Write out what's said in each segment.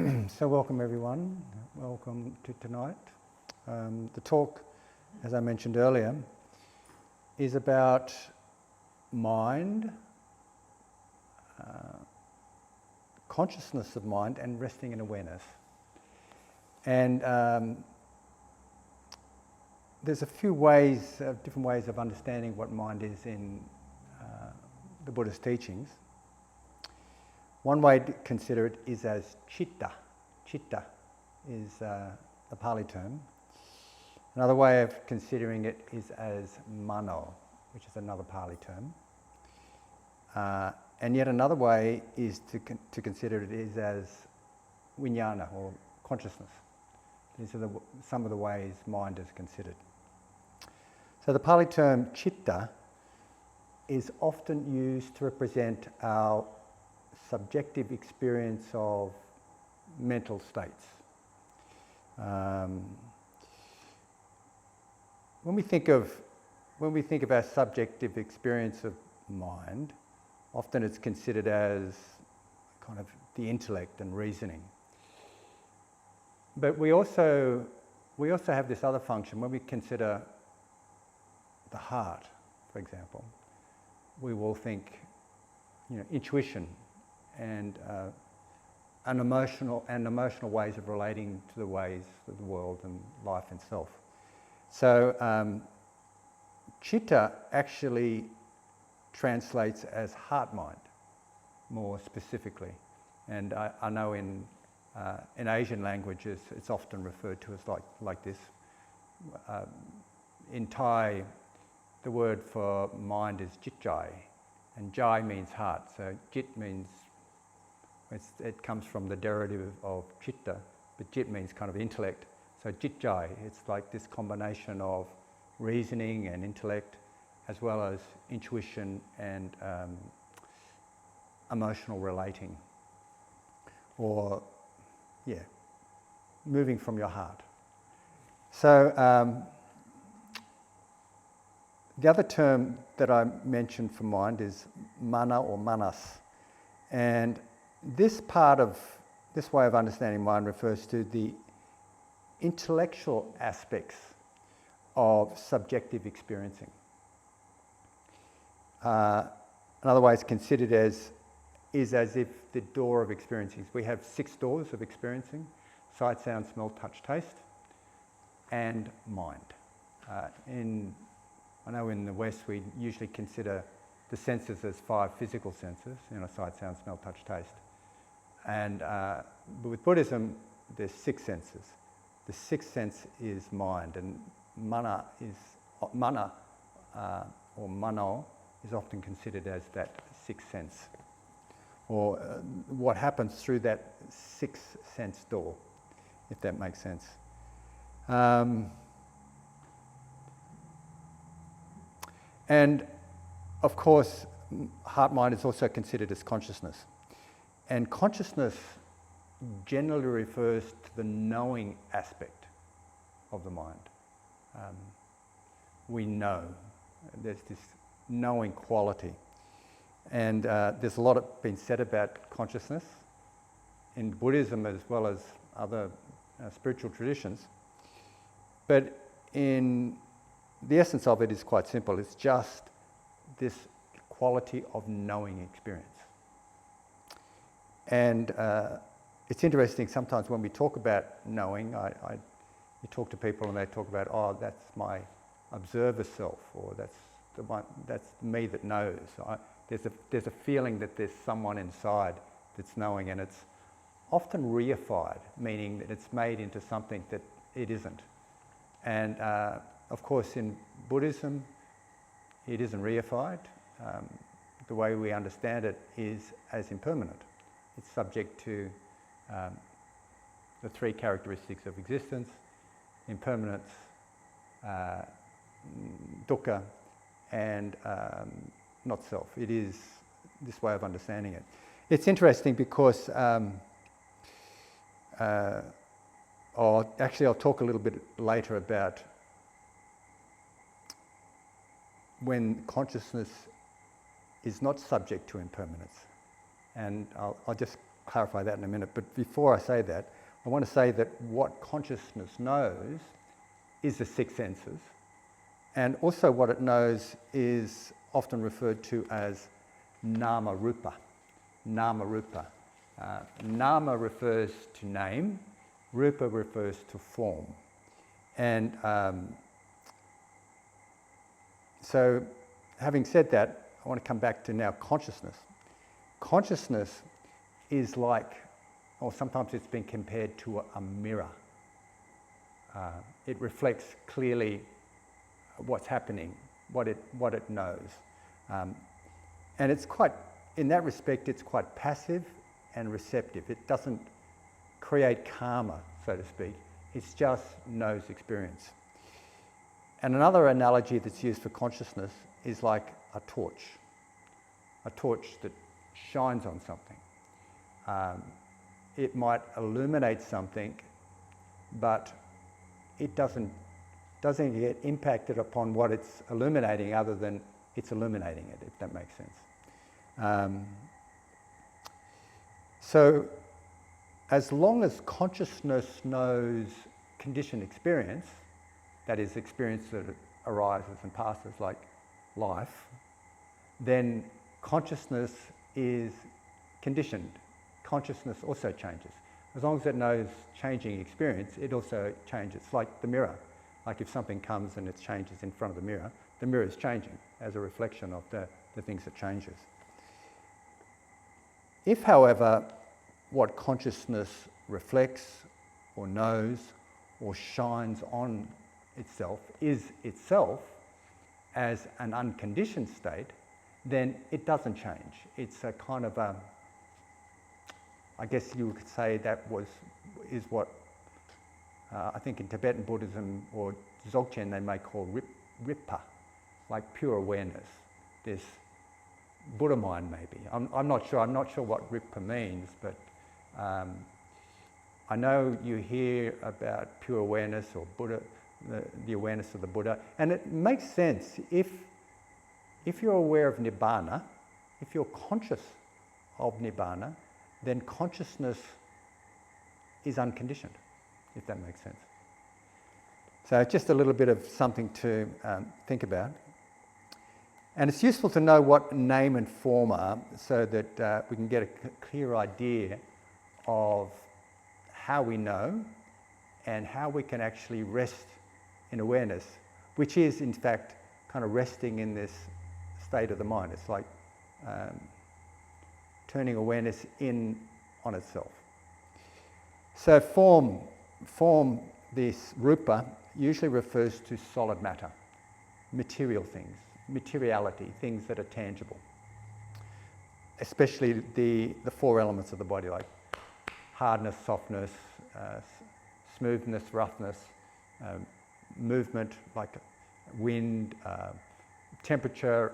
So welcome everyone, welcome to tonight. The talk, as I mentioned earlier, is about mind, consciousness of mind and resting in awareness. And there's a few ways, different ways of understanding what mind is in the Buddhist teachings. One way to consider it is as citta. Citta is a Pali term. Another way of considering it is as mano, which is another Pali term. And yet another way is to consider it is as vijnana, or consciousness. These are some of the ways mind is considered. So the Pali term citta is often used to represent our subjective experience of mental states. When we think of our subjective experience of mind, often it's considered as kind of the intellect and reasoning. But we also have this other function. When we consider the heart, for example, we will think, intuition and emotional ways of relating to the ways of the world and life itself. So citta actually translates as heart-mind, more specifically. And I know in Asian languages it's often referred to as like this. In Thai, the word for mind is jitjai, and jai means heart. So jit means, it comes from the derivative of chitta, but jit means kind of intellect. So jitjai, it's like this combination of reasoning and intellect, as well as intuition and emotional relating, or moving from your heart. So the other term that I mentioned for mind is mana or manas, and this way of understanding mind refers to the intellectual aspects of subjective experiencing. Another way it's considered as if the door of experiencing. We have 6 doors of experiencing: sight, sound, smell, touch, taste, and mind. I know in the West we usually consider the senses as 5 physical senses, sight, sound, smell, touch, taste. And but with Buddhism, there's 6 senses. The 6th sense is mind, and mana or mano is often considered as that 6th sense, or what happens through that 6th sense door, if that makes sense. And of course, heart-mind is also considered as consciousness. And consciousness generally refers to the knowing aspect of the mind. We know. There's this knowing quality. And there's a lot been said about consciousness in Buddhism as well as other spiritual traditions. But in the essence of it is quite simple. It's just this quality of knowing experience. And it's interesting, sometimes when we talk about knowing, you talk to people and they talk about, that's my observer self, or that's me that knows. There's a feeling that there's someone inside that's knowing, and it's often reified, meaning that it's made into something that it isn't. And of course in Buddhism it isn't reified. The way we understand it is as impermanent. It's subject to the 3 characteristics of existence: impermanence, dukkha, and not self. It is this way of understanding it. It's interesting because I'll talk a little bit later about when consciousness is not subject to impermanence. And I'll just clarify that in a minute. But before I say that, I want to say that what consciousness knows is the six senses. And also what it knows is often referred to as nama rupa. Nama rupa. Nama refers to name, rupa refers to form. And so having said that, I want to come back to now consciousness. Consciousness is like, or sometimes it's been compared to a mirror. It reflects clearly what's happening, what it knows. And it's quite, in that respect, it's quite passive and receptive. It doesn't create karma, so to speak. It just knows experience. And another analogy that's used for consciousness is like a torch that shines on something. It might illuminate something, but it doesn't get impacted upon what it's illuminating other than it's illuminating it, if that makes sense. So as long as consciousness knows conditioned experience, that is experience that arises and passes like life, then consciousness is conditioned. Consciousness also changes. As long as it knows changing experience, it also changes. It's like the mirror. Like if something comes and it changes in front of the mirror is changing as a reflection of the things it changes. If, however, what consciousness reflects or knows or shines on itself is itself as an unconditioned state, then it doesn't change. It's a kind of a, I guess you could say is what I think in Tibetan Buddhism or Dzogchen they may call Ripa, like pure awareness. This Buddha mind maybe. I'm not sure what Ripa means, but I know you hear about pure awareness or Buddha, the awareness of the Buddha, and it makes sense if you're aware of Nibbana, if you're conscious of Nibbana, then consciousness is unconditioned, if that makes sense. So just a little bit of something to think about. And it's useful to know what name and form are so that we can get a clear idea of how we know and how we can actually rest in awareness, which is in fact kind of resting in this state of the mind. It's like turning awareness in on itself. So form, this rupa, usually refers to solid matter, material things, materiality, things that are tangible. Especially the four elements of the body, like hardness, softness, smoothness, roughness, movement, like wind, temperature,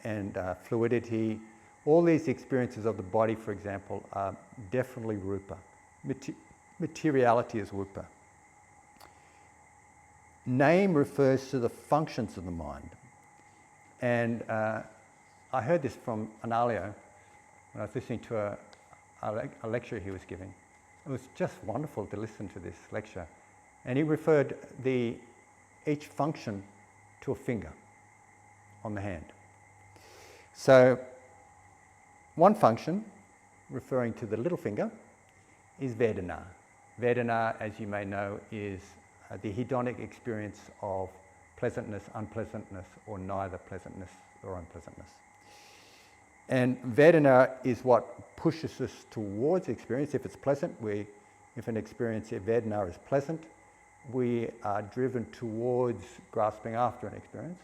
and fluidity. All these experiences of the body, for example, are definitely rupa. Materiality is rupa. Name refers to the functions of the mind. And I heard this from Analio when I was listening to a lecture he was giving. It was just wonderful to listen to this lecture. And he referred each function to a finger on the hand. So one function, referring to the little finger, is Vedana. Vedana, as you may know, is the hedonic experience of pleasantness, unpleasantness, or neither pleasantness or unpleasantness. And Vedana is what pushes us towards experience. If it's pleasant, if an experience of Vedana is pleasant, we are driven towards grasping after an experience,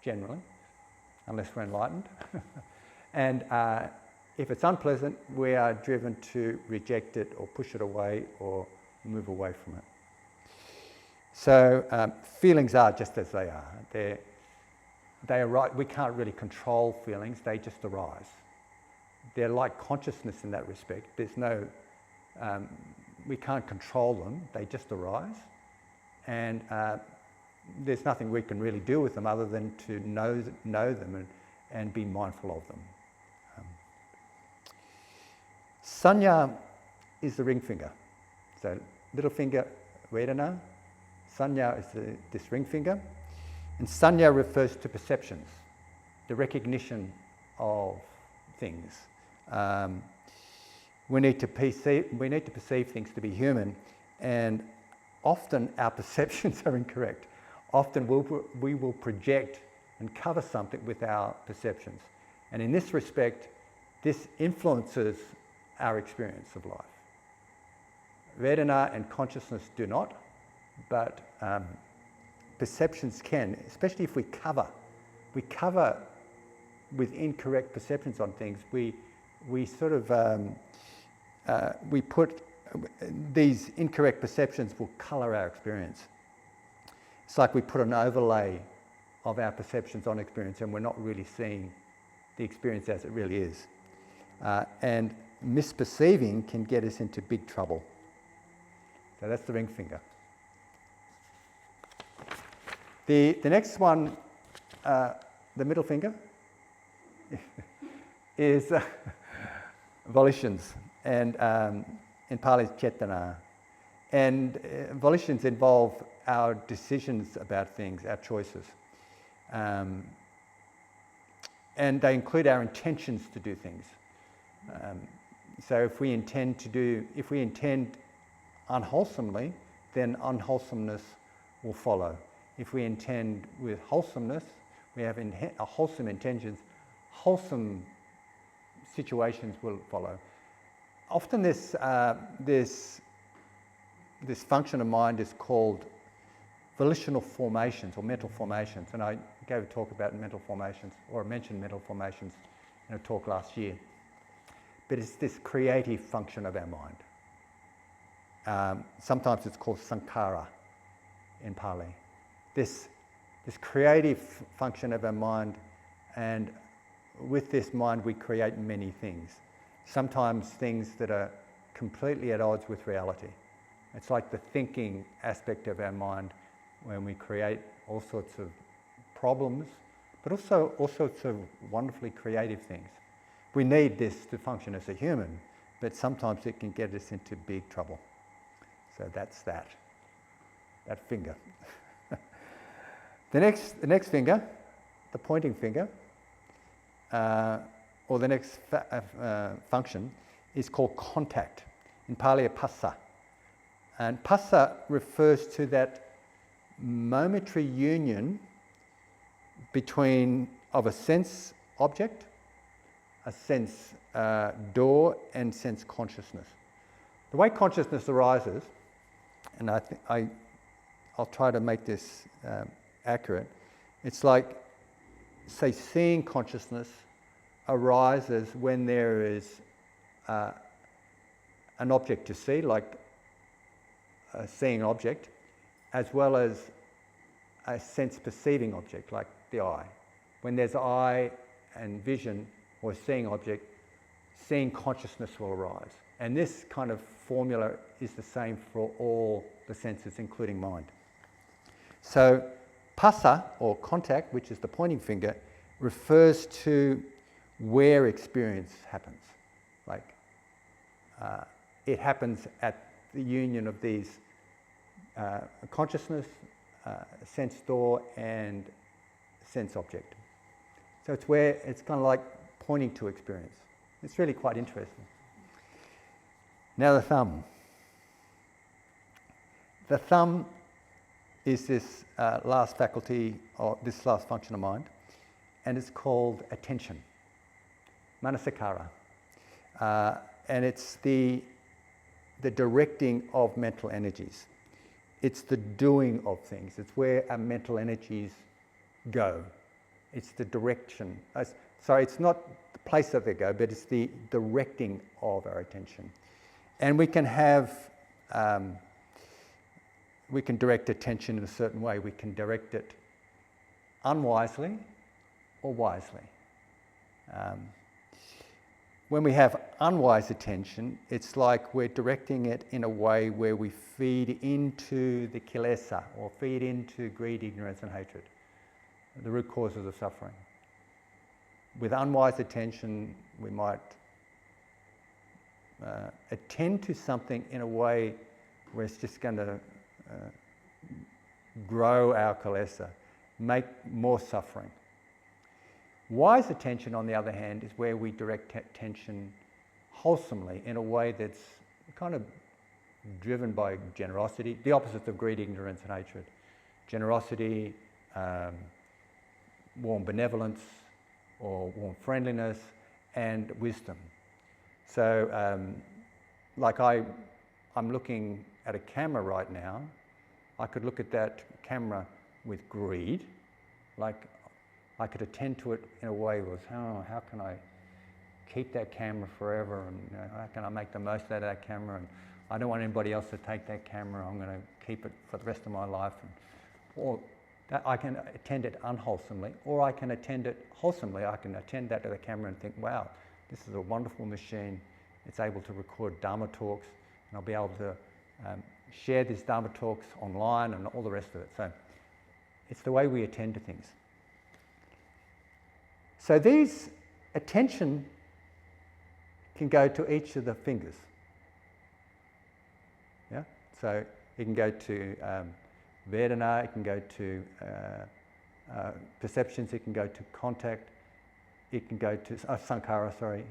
generally, unless we're enlightened. And if it's unpleasant, we are driven to reject it or push it away or move away from it. So feelings are just as they are. They arise. We can't really control feelings, they just arise. They're like consciousness in that respect. There's no, we can't control them, they just arise. And there's nothing we can really do with them other than to know them and be mindful of them. Sanya is the ring finger. So little finger, Vedana. Sanya is this ring finger. And Sanya refers to perceptions, the recognition of things. We need to perceive things to be human, and often our perceptions are incorrect. Often we will project and cover something with our perceptions. And in this respect, this influences our experience of life. Vedana and consciousness do not, but perceptions can, especially if we cover with incorrect perceptions on things. We sort of we put these incorrect perceptions will colour our experience. It's like we put an overlay of our perceptions on experience, and we're not really seeing the experience as it really is. And misperceiving can get us into big trouble. So that's the ring finger. The next one, the middle finger, is volitions, and in Pali it's cetana. And volitions involve our decisions about things, our choices. And they include our intentions to do things. So if we intend unwholesomely, then unwholesomeness will follow. If we intend with wholesomeness, we have wholesome intentions, wholesome situations will follow. Often this function of mind is called volitional formations or mental formations, and I gave a talk about mental formations, or I mentioned mental formations in a talk last year. But it's this creative function of our mind. Sometimes it's called sankhara in Pali. This creative function of our mind, and with this mind we create many things. Sometimes things that are completely at odds with reality. It's like the thinking aspect of our mind when we create all sorts of problems, but also all sorts of wonderfully creative things. We need this to function as a human, but sometimes it can get us into big trouble. So that's that finger. The next finger, the pointing finger, or the next function is called contact. In Pali, passa. And passa refers to that momentary union of a sense object, a sense door, and sense consciousness. The way consciousness arises, and I'll try to make this accurate, it's like, say, seeing consciousness arises when there is an object to see, like a seeing object, as well as a sense-perceiving object, like the eye. When there's eye and vision or seeing object, seeing consciousness will arise. And this kind of formula is the same for all the senses, including mind. So passa, or contact, which is the pointing finger, refers to where experience happens. Like it happens at the union of these consciousness, sense door, and sense object. So it's kind of like pointing to experience. It's really quite interesting. Now the thumb. The thumb is this last faculty, or this last function of mind, and it's called attention, manasikara. And it's the directing of mental energies. It's the doing of things. It's where our mental energies go. It's the direction. It's not the place that they go, but it's the directing of our attention. And we can direct attention in a certain way. We can direct it unwisely or wisely. When we have unwise attention, it's like we're directing it in a way where we feed into the kilesa, or feed into greed, ignorance and hatred, the root causes of suffering. With unwise attention, we might attend to something in a way where it's just going to grow our kilesa, make more suffering. Wise attention, on the other hand, is where we direct attention wholesomely in a way that's kind of driven by generosity, the opposite of greed, ignorance and hatred. Generosity, warm benevolence or warm friendliness, and wisdom. So like I'm looking at a camera right now. I could look at that camera with greed, like I could attend to it in a way was, oh, how can I keep that camera forever, and how can I make the most out of that camera, and I don't want anybody else to take that camera, I'm going to keep it for the rest of my life. Or that I can attend it unwholesomely, or I can attend it wholesomely. I can attend that to the camera and think, wow, this is a wonderful machine. It's able to record Dharma talks, and I'll be able to share these Dharma talks online and all the rest of it. So it's the way we attend to things. So these attention can go to each of the fingers. Yeah. So it can go to Vedana, it can go to perceptions, it can go to contact, it can go to Sankhara,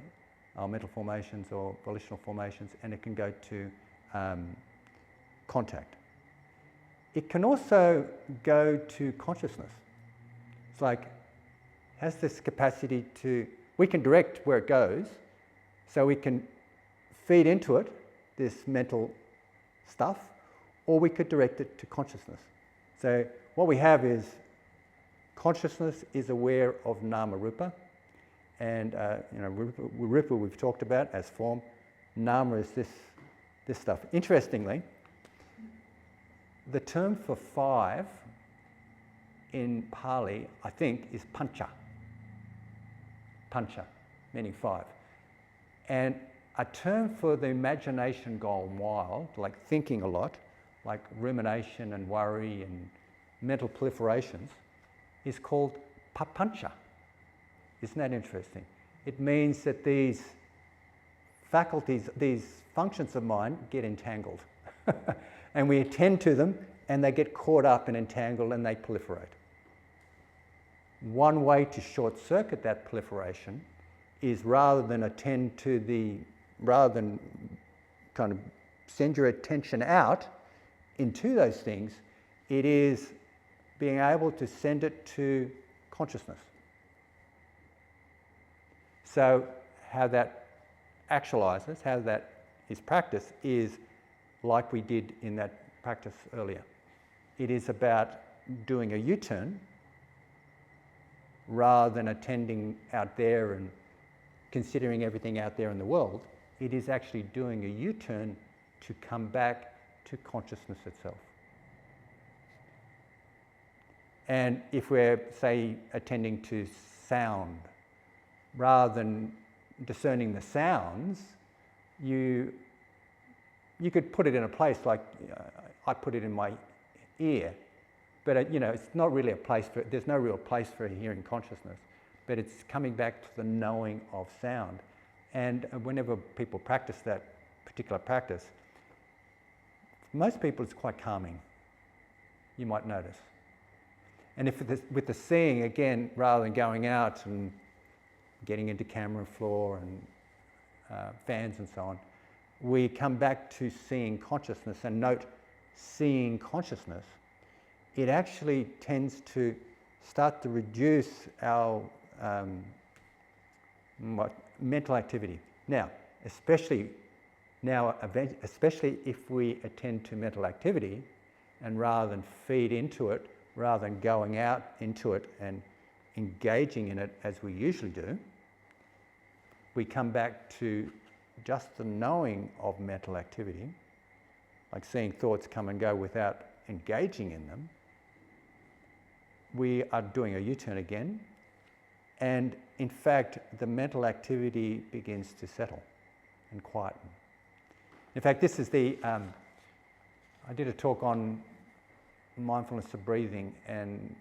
mental formations or volitional formations, and it can go to contact. It can also go to consciousness. It's like, has this capacity to, we can direct where it goes, so we can feed into it, this mental stuff, or we could direct it to consciousness. So what we have is consciousness is aware of nama rupa, and rupa we've talked about as form. Nama is this stuff. Interestingly, the term for 5 in Pali, I think, is pancha. Pancha, meaning 5. And a term for the imagination gone wild, like thinking a lot, like rumination and worry and mental proliferations, is called papancha. Isn't that interesting? It means that these faculties, these functions of mind get entangled. And we attend to them and they get caught up and entangled and they proliferate. One way to short circuit that proliferation is rather than kind of send your attention out into those things, it is being able to send it to consciousness. So how that actualizes, how that is practiced, is like we did in that practice earlier. It is about doing a U-turn rather than attending out there and considering everything out there in the world. It is actually doing a U-turn to come back to consciousness itself. And if we're, say, attending to sound, rather than discerning the sounds, you could put it in a place like I put it in my ear, but it's not really a place for it. There's no real place for hearing consciousness, but it's coming back to the knowing of sound. And whenever people practice that particular practice, for most people it's quite calming, you might notice. And if with the seeing, again, rather than going out and getting into camera floor and fans and so on, we come back to seeing consciousness and note seeing consciousness. It actually tends to start to reduce our mental activity. Now, especially if we attend to mental activity, and rather than feed into it, rather than going out into it and engaging in it as we usually do, we come back to just the knowing of mental activity, like seeing thoughts come and go without engaging in them. We are doing a U-turn again, and in fact the mental activity begins to settle and quieten. In fact, this is I did a talk on mindfulness of breathing, and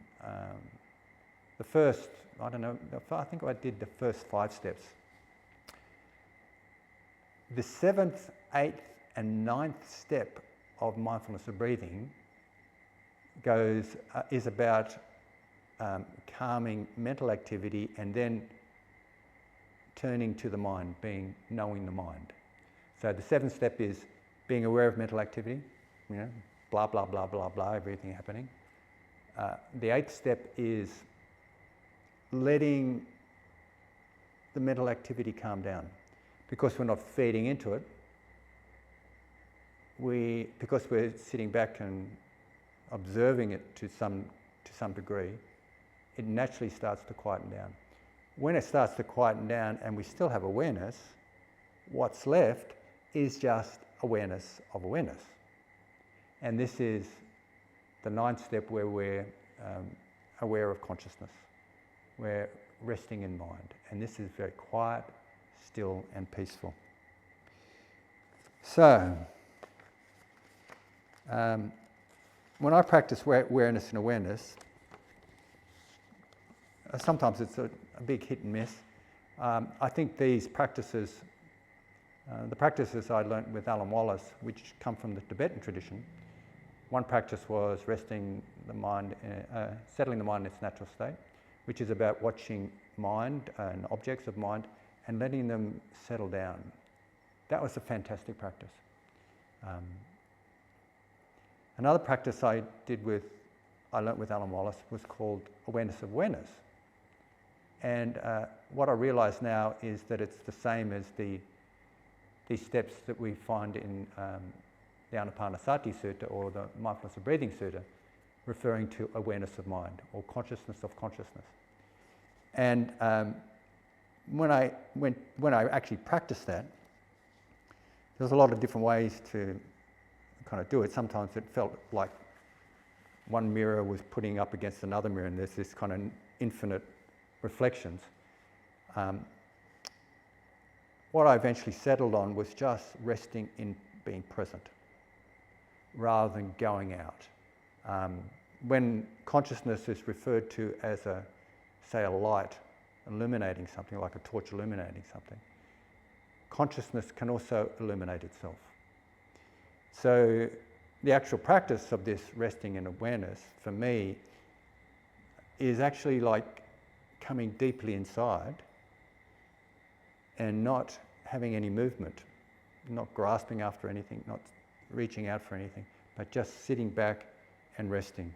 the first, I think I did the first 5 steps. The 7th, 8th and 9th step of mindfulness of breathing is about calming mental activity and then turning to the mind, knowing the mind. So the 7th step is being aware of mental activity, blah, blah, blah, blah, blah, everything happening. The 8th step is letting the mental activity calm down. Because we're not feeding into it, because we're sitting back and observing it to some degree, it naturally starts to quieten down. When it starts to quieten down and we still have awareness, what's left is just awareness of awareness. And this is the 9th step where we're aware of consciousness. We're resting in mind. And this is very quiet, still and peaceful. So, when I practice awareness and awareness, sometimes it's a big hit and miss. I think these practices, the practices I learnt with Alan Wallace, which come from the Tibetan tradition, one practice was resting the mind, settling the mind in its natural state, which is about watching mind and objects of mind and letting them settle down. That was a fantastic practice. Another practice I learnt with Alan Wallace was called awareness of awareness. And what I realise now is that it's the same as these steps that we find in the Anapanasati Sutta or the Mindfulness of Breathing Sutta, referring to awareness of mind or consciousness of consciousness. And when I actually practiced that, there's a lot of different ways to kind of do it. Sometimes it felt like one mirror was putting up against another mirror and there's this kind of infinite reflections. What I eventually settled on was just resting in being present rather than going out. When consciousness is referred to as a light illuminating something, like a torch illuminating something, consciousness can also illuminate itself. So the actual practice of this resting in awareness, for me, is actually like coming deeply inside and not having any movement, not grasping after anything, not reaching out for anything, but just sitting back and resting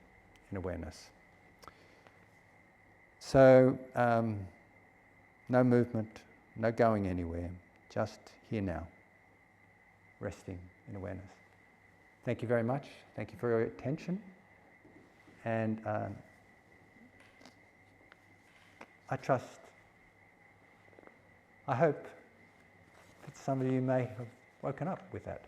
in awareness. So no movement, no going anywhere, just here now, resting in awareness. Thank you very much. Thank you for your attention. And I hope that some of you may have woken up with that.